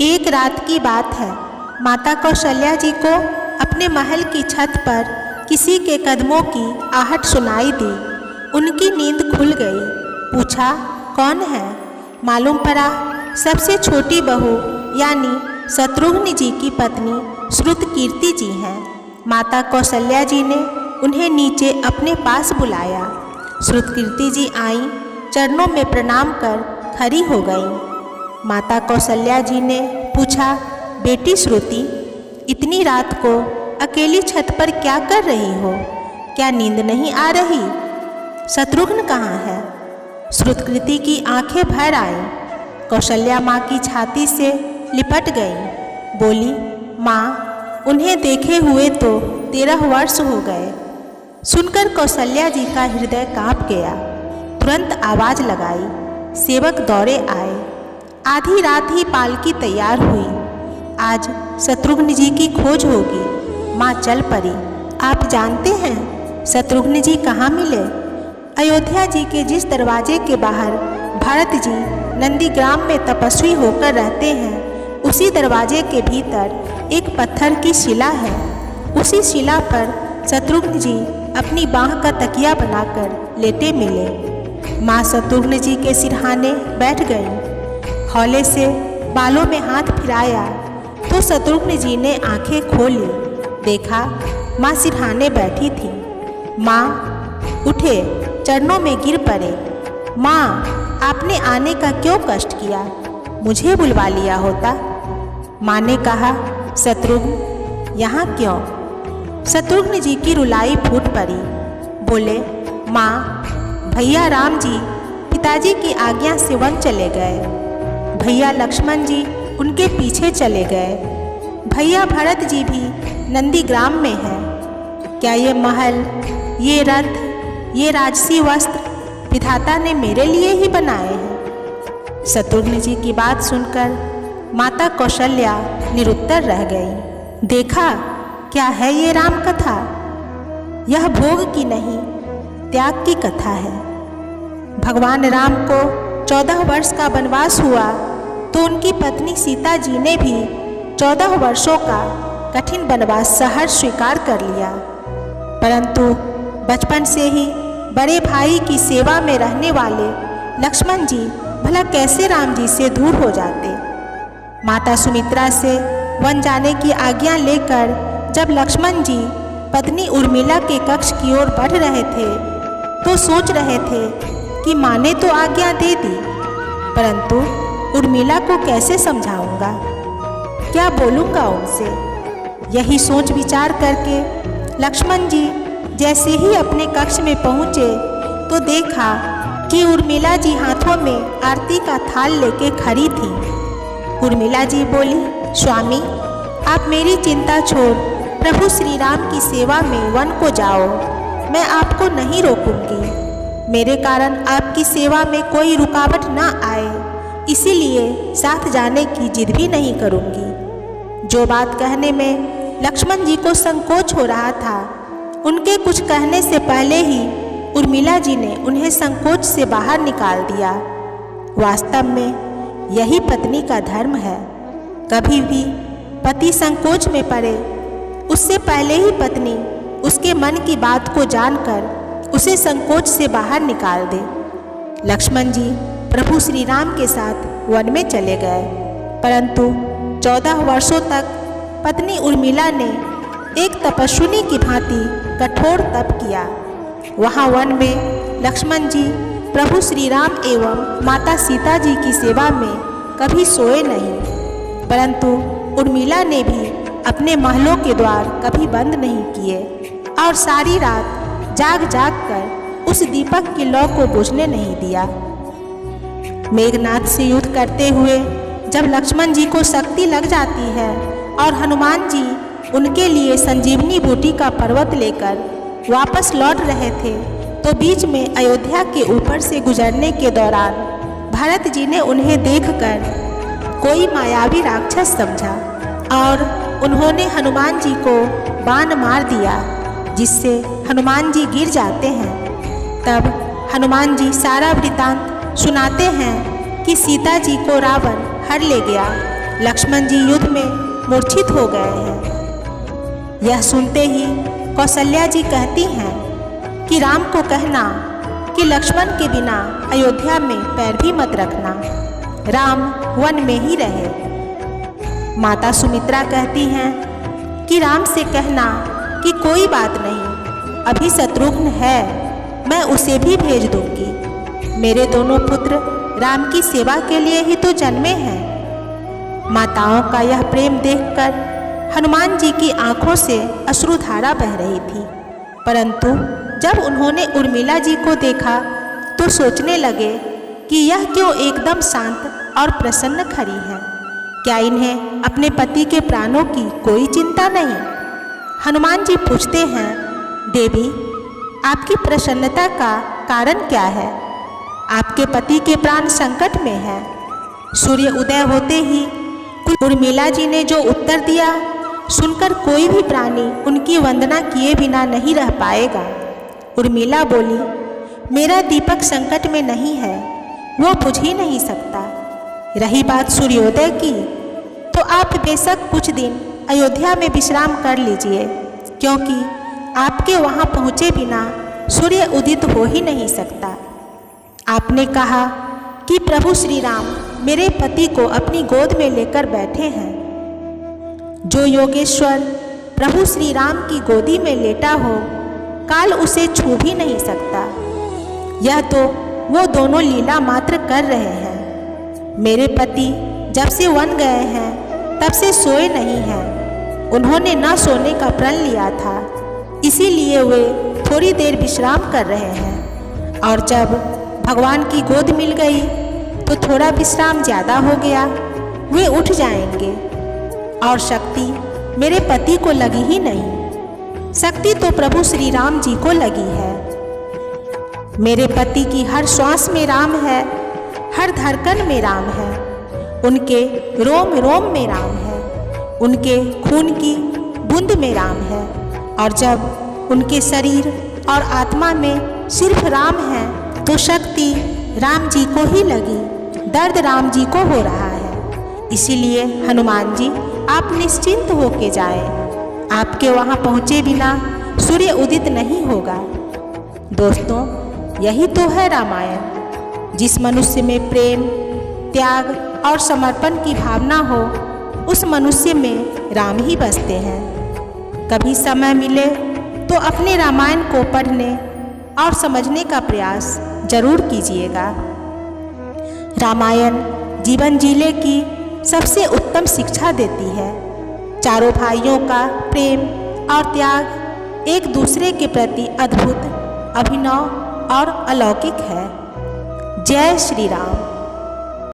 एक रात की बात है। माता कौशल्या जी को अपने महल की छत पर किसी के कदमों की आहट सुनाई दी। उनकी नींद खुल गई। पूछा, कौन है? मालूम पड़ा सबसे छोटी बहू यानी शत्रुघ्न जी की पत्नी श्रुतकीर्ति जी हैं। माता कौशल्या जी ने उन्हें नीचे अपने पास बुलाया। श्रुतकीर्ति जी आईं, चरणों में प्रणाम कर खड़ी हो गईं। माता कौशल्या जी ने पूछा, बेटी श्रुति, इतनी रात को अकेली छत पर क्या कर रही हो? क्या नींद नहीं आ रही? शत्रुघ्न कहाँ है? श्रुतकीर्ति की आंखें भर आईं। कौशल्या माँ की छाती से लिपट गई। बोली, माँ, उन्हें देखे हुए तो 13 वर्ष हो गए। सुनकर कौशल्या जी का हृदय कांप गया। तुरंत आवाज़ लगाई। सेवक दौड़े आए। आधी रात ही पालकी तैयार हुई। आज शत्रुघ्न जी की खोज होगी। माँ चल पड़ी। आप जानते हैं शत्रुघ्न जी कहाँ मिले? अयोध्या जी के जिस दरवाजे के बाहर भरत जी नंदीग्राम में तपस्वी होकर रहते हैं, उसी दरवाजे के भीतर एक पत्थर की शिला है। उसी शिला पर शत्रुघ्न जी अपनी बाह का तकिया बनाकर लेटे मिले। माँ शत्रुघ्न जी के सिरहाने बैठ गईं। हौले से बालों में हाथ फिराया तो शत्रुघ्न जी ने आंखें खोली। देखा माँ सिरहाने बैठी थी। माँ उठे, चरणों में गिर पड़े। माँ, आपने आने का क्यों कष्ट किया? मुझे बुलवा लिया होता। माँ ने कहा, शत्रुघ्न यहाँ क्यों? शत्रुघ्न जी की रुलाई फूट पड़ी। बोले, माँ, भैया राम जी पिताजी की आज्ञा से वन चले गए। भैया लक्ष्मण जी उनके पीछे चले गए। भैया भरत जी भी नंदीग्राम में हैं। क्या ये महल, ये रथ, ये राजसी वस्त्र विधाता ने मेरे लिए ही बनाए हैं? शत्रुघ्न जी की बात सुनकर माता कौशल्या निरुत्तर रह गई। देखा, क्या है ये राम कथा? यह भोग की नहीं, त्याग की कथा है। भगवान राम को 14 वर्ष का वनवास हुआ तो उनकी पत्नी सीता जी ने भी 14 वर्षों का कठिन वनवास सहर्ष स्वीकार कर लिया। परंतु बचपन से ही बड़े भाई की सेवा में रहने वाले लक्ष्मण जी भला कैसे राम जी से दूर हो जाते? माता सुमित्रा से वन जाने की आज्ञा लेकर जब लक्ष्मण जी पत्नी उर्मिला के कक्ष की ओर बढ़ रहे थे तो सोच रहे थे कि माँ ने तो आज्ञा दे दी, परंतु उर्मिला को कैसे समझाऊंगा, क्या बोलूँगा उनसे? यही सोच विचार करके लक्ष्मण जी जैसे ही अपने कक्ष में पहुँचे तो देखा कि उर्मिला जी हाथों में आरती का थाल लेके खड़ी थी। उर्मिला जी बोली, स्वामी, आप मेरी चिंता छोड़ प्रभु श्री राम की सेवा में वन को जाओ। मैं आपको नहीं रोकूंगी। मेरे कारण आपकी सेवा में कोई रुकावट ना आए, इसीलिए साथ जाने की जिद भी नहीं करूंगी। जो बात कहने में लक्ष्मण जी को संकोच हो रहा था, उनके कुछ कहने से पहले ही उर्मिला जी ने उन्हें संकोच से बाहर निकाल दिया। वास्तव में यही पत्नी का धर्म है। कभी भी पति संकोच में पड़े, उससे पहले ही पत्नी उसके मन की बात को जानकर उसे संकोच से बाहर निकाल दे। लक्ष्मण जी प्रभु श्री राम के साथ वन में चले गए, परंतु 14 वर्षों तक पत्नी उर्मिला ने एक तपस्विनी की भांति कठोर तप किया। वहाँ वन में लक्ष्मण जी प्रभु श्री राम एवं माता सीता जी की सेवा में कभी सोए नहीं, परंतु उर्मिला ने भी अपने महलों के द्वार कभी बंद नहीं किए और सारी रात जाग जाग कर उस दीपक की लौ को बुझने नहीं दिया। मेघनाथ से युद्ध करते हुए जब लक्ष्मण जी को शक्ति लग जाती है और हनुमान जी उनके लिए संजीवनी बूटी का पर्वत लेकर वापस लौट रहे थे तो बीच में अयोध्या के ऊपर से गुजरने के दौरान भरत जी ने उन्हें देखकर कोई मायावी राक्षस समझा और उन्होंने हनुमान जी को बाण मार दिया, जिससे हनुमान जी गिर जाते हैं। तब हनुमान जी सारा वृतांत सुनाते हैं कि सीता जी को रावण हर ले गया, लक्ष्मण जी युद्ध में मूर्छित हो गए हैं। यह सुनते ही कौशल्या जी कहती हैं कि राम को कहना कि लक्ष्मण के बिना अयोध्या में पैर भी मत रखना, राम वन में ही रहे। माता सुमित्रा कहती हैं कि राम से कहना कि कोई बात नहीं, अभी शत्रुघ्न है, मैं उसे भी भेज दूंगी। मेरे दोनों पुत्र राम की सेवा के लिए ही तो जन्मे हैं। माताओं का यह प्रेम देखकर हनुमान जी की आंखों से अश्रुधारा बह रही थी, परंतु जब उन्होंने उर्मिला जी को देखा तो सोचने लगे कि यह क्यों एकदम शांत और प्रसन्न खड़ी है। क्या इन्हें अपने पति के प्राणों की कोई चिंता नहीं? हनुमान जी पूछते हैं, देवी आपकी प्रसन्नता का कारण क्या है? आपके पति के प्राण संकट में है। सूर्य उदय होते ही उर्मिला जी ने जो उत्तर दिया सुनकर कोई भी प्राणी उनकी वंदना किए बिना नहीं रह पाएगा। उर्मिला बोली, मेरा दीपक संकट में नहीं है, वो बुझ ही नहीं सकता। रही बात सूर्योदय की, तो आप बेशक कुछ दिन अयोध्या में विश्राम कर लीजिए, क्योंकि आपके वहाँ पहुँचे बिना सूर्य उदित हो ही नहीं सकता। आपने कहा कि प्रभु श्री राम मेरे पति को अपनी गोद में लेकर बैठे हैं। जो योगेश्वर प्रभु श्री राम की गोदी में लेटा हो, काल उसे छू भी नहीं सकता। यह तो वो दोनों लीला मात्र कर रहे हैं। मेरे पति जब से वन गए हैं तब से सोए नहीं हैं। उन्होंने न सोने का प्रण लिया था, इसीलिए वे थोड़ी देर विश्राम कर रहे हैं, और जब भगवान की गोद मिल गई तो थोड़ा विश्राम ज़्यादा हो गया, वे उठ जाएंगे। और शक्ति मेरे पति को लगी ही नहीं, शक्ति तो प्रभु श्री राम जी को लगी है। मेरे पति की हर श्वास में राम है, हर धड़कन में राम है, उनके रोम रोम में राम है, उनके खून की बूंद में राम है। और जब उनके शरीर और आत्मा में सिर्फ राम है तो शक्ति राम जी को ही लगी, दर्द राम जी को हो रहा है। इसीलिए हनुमान जी आप निश्चिंत होके जाएं, आपके वहाँ पहुँचे बिना सूर्य उदित नहीं होगा। दोस्तों, यही तो है रामायण। जिस मनुष्य में प्रेम, त्याग और समर्पण की भावना हो, उस मनुष्य में राम ही बसते हैं। कभी समय मिले तो अपने रामायण को पढ़ने और समझने का प्रयास जरूर कीजिएगा। रामायण जीवन जीने की सबसे उत्तम शिक्षा देती है। चारों भाइयों का प्रेम और त्याग एक दूसरे के प्रति अद्भुत, अभिनव और अलौकिक है। जय श्री राम।